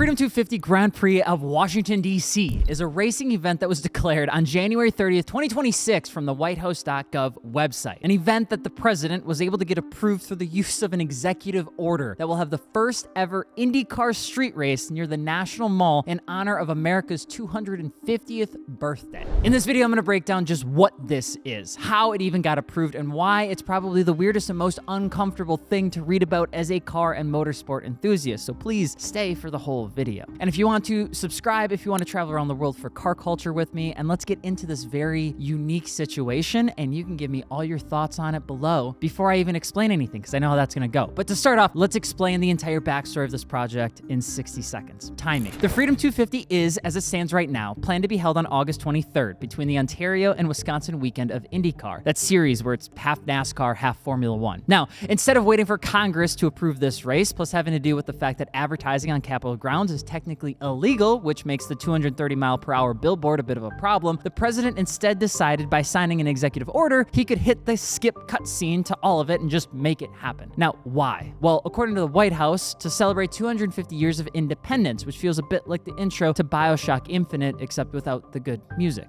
Freedom 250 Grand Prix of Washington, D.C. is a racing event that was declared on January 30th, 2026 from the whitehouse.gov website. An event that the president was able to get approved through the use of an executive order that will have the first ever INDYCAR street race near the National Mall in honor of America's 250th birthday. In this video, I'm going to break down just what this is, how it even got approved, and why it's probably the weirdest and most uncomfortable thing to read about as a car and motorsport enthusiast. So please stay for the whole video. And if you want to subscribe, if you want to travel around the world for car culture with me, and let's get into this very unique situation, and you can give me all your thoughts on it below before I even explain anything, because I know how that's going to go. But to start off, let's explain the entire backstory of this project in 60 seconds. Timing. The Freedom 250 is, as it stands right now, planned to be held on August 23rd between the Ontario and Wisconsin weekend of INDYCAR. That series where it's half NASCAR, half Formula One. Now, instead of waiting for Congress to approve this race, plus having to do with the fact that advertising on Capitol grounds is technically illegal, which makes the 230-mile-per-hour billboard a bit of a problem, the president instead decided by signing an executive order, he could hit the skip cutscene to all of it and just make it happen. Now, why? Well, according to the White House, to celebrate 250 years of independence, which feels a bit like the intro to BioShock Infinite, except without the good music.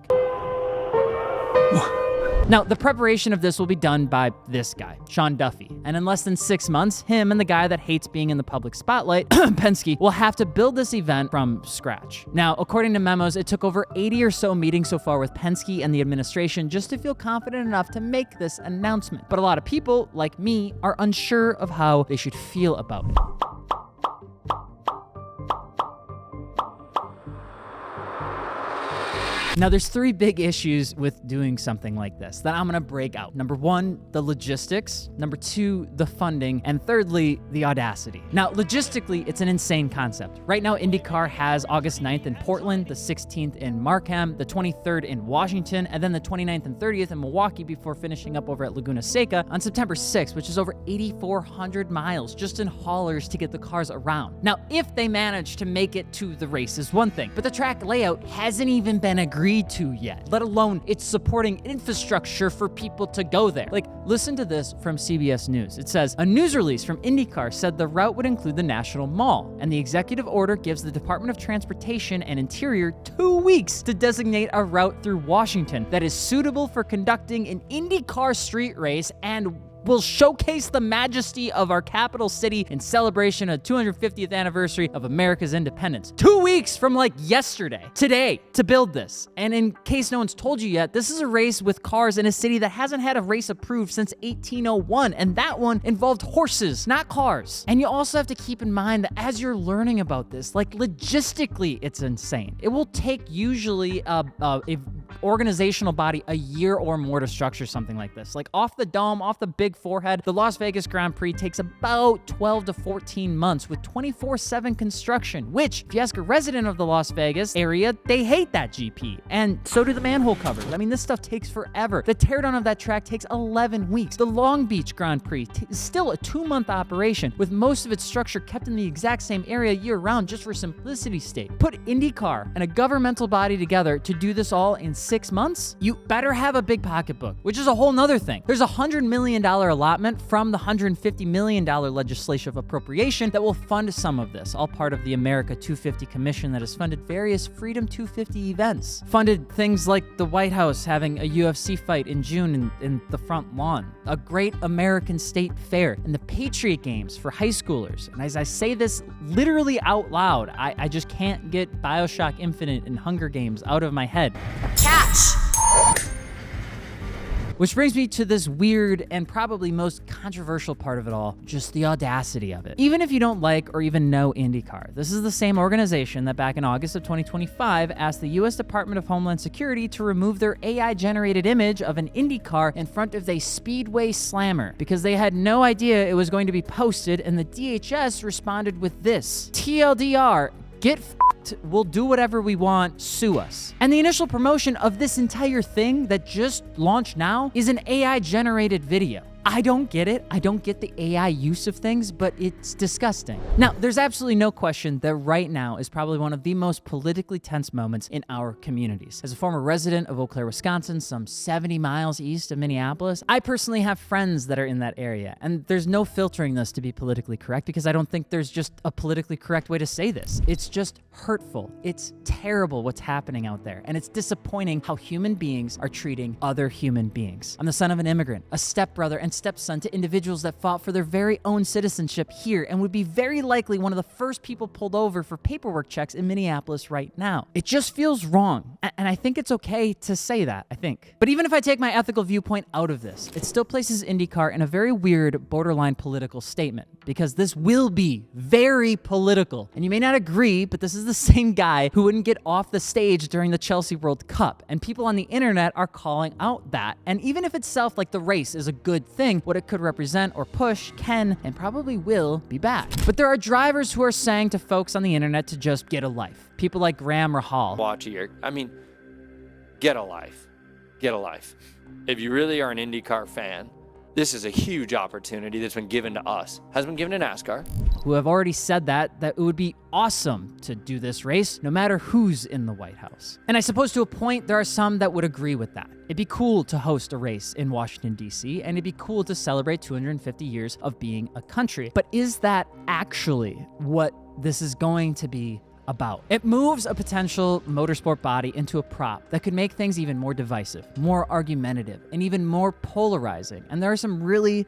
Now, the preparation of this will be done by this guy, Sean Duffy. And in less than 6 months, him and the guy that hates being in the public spotlight, Penske, will have to build this event from scratch. Now, according to memos, it took over 80 or so meetings so far with Penske and the administration just to feel confident enough to make this announcement. But a lot of people, like me, are unsure of how they should feel about it. Now, there's three big issues with doing something like this that I'm gonna break out. Number one, the logistics. Number two, the funding. And thirdly, the audacity. Now, logistically, it's an insane concept. Right now, INDYCAR has August 9th in Portland, the 16th in Markham, the 23rd in Washington, and then the 29th and 30th in Milwaukee before finishing up over at Laguna Seca on September 6th, which is over 8,400 miles just in haulers to get the cars around. Now, if they manage to make it to the race is one thing, but the track layout hasn't even been agreed to yet, let alone it's supporting infrastructure for people to go there. Like, listen to this from CBS News. It says, a news release from INDYCAR said the route would include the National Mall, and the executive order gives the Department of Transportation and Interior 2 weeks to designate a route through Washington that is suitable for conducting an INDYCAR street race and will showcase the majesty of our capital city in celebration of the 250th anniversary of America's independence. 2 weeks from like yesterday, today, to build this. And in case no one's told you yet, this is a race with cars in a city that hasn't had a race approved since 1801, and that one involved horses, not cars. And you also have to keep in mind that as you're learning about this, like logistically, it's insane. It will take usually a organizational body a year or more to structure something like this. Like off the dome, off the big forehead, the Las Vegas Grand Prix takes about 12 to 14 months with 24/7 construction, which, if you ask a resident of the Las Vegas area, they hate that GP. And so do the manhole covers. I mean, this stuff takes forever. The teardown of that track takes 11 weeks. The Long Beach Grand Prix is still a 2-month operation, with most of its structure kept in the exact same area year-round just for simplicity's sake. Put INDYCAR and a governmental body together to do this all in 6 months? You better have a big pocketbook, which is a whole nother thing. There's a $100 million allotment from the $150 million legislative appropriation that will fund some of this, all part of the America 250 Commission that has funded various Freedom 250 events. Funded things like the White House having a UFC fight in June in the front lawn, a great American state fair, and the Patriot Games for high schoolers. And as I say this literally out loud, I just can't get BioShock Infinite and Hunger Games out of my head. Catch! Which brings me to this weird and probably most controversial part of it all, just the audacity of it. Even if you don't like or even know INDYCAR, this is the same organization that back in August of 2025 asked the US Department of Homeland Security to remove their AI-generated image of an INDYCAR in front of a Speedway Slammer because they had no idea it was going to be posted, and the DHS responded with this: TLDR, get f***ed, we'll do whatever we want, sue us. And the initial promotion of this entire thing that just launched now is an AI-generated video. I don't get it. I don't get the AI use of things, but it's disgusting. Now, there's absolutely no question that right now is probably one of the most politically tense moments in our communities. As a former resident of Eau Claire, Wisconsin, some 70 miles east of Minneapolis, I personally have friends that are in that area, and there's no filtering this to be politically correct because I don't think there's just a politically correct way to say this. It's just hurtful. It's terrible what's happening out there, and it's disappointing how human beings are treating other human beings. I'm the son of an immigrant, a stepbrother and stepson to individuals that fought for their very own citizenship here and would be very likely one of the first people pulled over for paperwork checks in Minneapolis right now. It just feels wrong, and I think it's okay to say that, I think. But even if I take my ethical viewpoint out of this, it still places INDYCAR in a very weird, borderline political statement, because this will be very political. And you may not agree, but this is the same guy who wouldn't get off the stage during the Chelsea World Cup, and people on the internet are calling out that. And even if itself, like the race, is a good thing, what it could represent or push can and probably will be bad. But there are drivers who are saying to folks on the internet to just get a life. People like Graham Rahal. Watch here. I mean, get a life. Get a life. If you really are an INDYCAR fan, this is a huge opportunity that's been given to us, has been given to NASCAR. Who have already said that it would be awesome to do this race, no matter who's in the White House. And I suppose to a point, there are some that would agree with that. It'd be cool to host a race in Washington, D.C., and it'd be cool to celebrate 250 years of being a country. But is that actually what this is going to be about? It moves a potential motorsport body into a prop that could make things even more divisive, more argumentative, and even more polarizing. And there are some really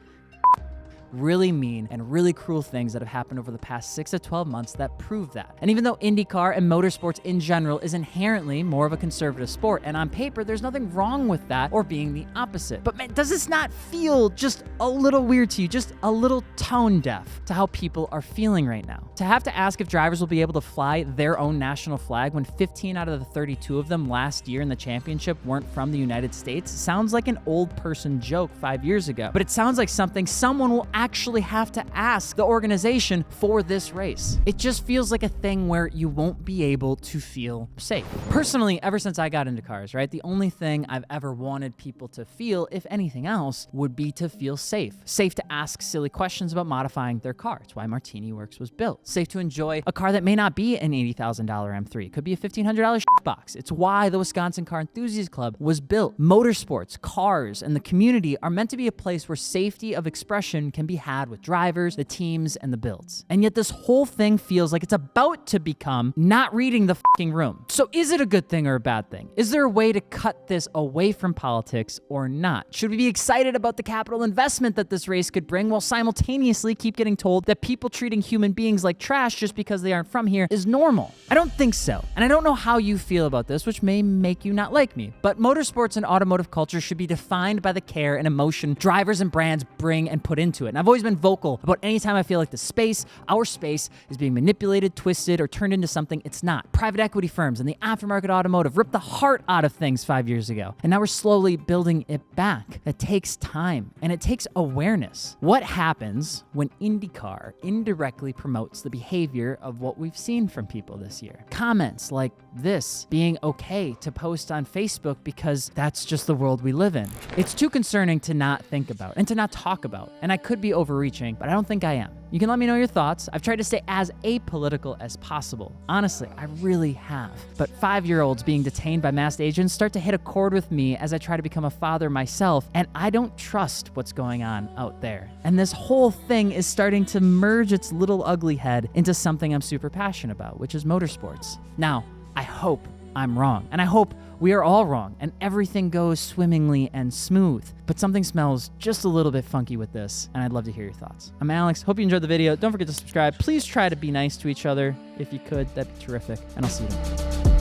mean and really cruel things that have happened over the past 6 to 12 months that prove that. And even though INDYCAR and motorsports in general is inherently more of a conservative sport, and on paper there's nothing wrong with that or being the opposite, but man, does this not feel just a little weird to you, just a little tone deaf to how people are feeling right now? To have to ask if drivers will be able to fly their own national flag when 15 out of the 32 of them last year in the championship weren't from the United States sounds like an old person joke 5 years ago, but it sounds like something someone will actually have to ask the organization for this race. It just feels like a thing where you won't be able to feel safe. Personally, ever since I got into cars, right, the only thing I've ever wanted people to feel, if anything else, would be to feel safe. Safe to ask silly questions about modifying their car. It's why Martini Works was built. Safe to enjoy a car that may not be an $80,000 M3. It could be a $1,500 box. It's why the Wisconsin Car Enthusiast Club was built. Motorsports, cars, and the community are meant to be a place where safety of expression can be had with drivers, the teams, and the builds. And yet this whole thing feels like it's about to become not reading the fucking room. So is it a good thing or a bad thing? Is there a way to cut this away from politics or not? Should we be excited about the capital investment that this race could bring while simultaneously keep getting told that people treating human beings like trash just because they aren't from here is normal? I don't think so. And I don't know how you feel about this, which may make you not like me, but motorsports and automotive culture should be defined by the care and emotion drivers and brands bring and put into it. And I've always been vocal about anytime I feel like our space is being manipulated, twisted, or turned into something it's not. Private equity firms and the aftermarket automotive ripped the heart out of things 5 years ago, and now we're slowly building it back. It takes time, and it takes awareness. What happens when INDYCAR indirectly promotes the behavior of what we've seen from people this year? Comments like this being okay to post on Facebook because that's just the world we live in. It's too concerning to not think about and to not talk about, and I could be overreaching, but I don't think I am. You can let me know your thoughts. I've tried to stay as apolitical as possible. Honestly, I really have. But 5-year-olds being detained by masked agents start to hit a chord with me as I try to become a father myself, and I don't trust what's going on out there. And this whole thing is starting to merge its little ugly head into something I'm super passionate about, which is motorsports. Now, I hope I'm wrong, and I hope we are all wrong, and everything goes swimmingly and smooth. But something smells just a little bit funky with this, and I'd love to hear your thoughts. I'm Alex. Hope you enjoyed the video. Don't forget to subscribe. Please try to be nice to each other if you could. That'd be terrific, and I'll see you then.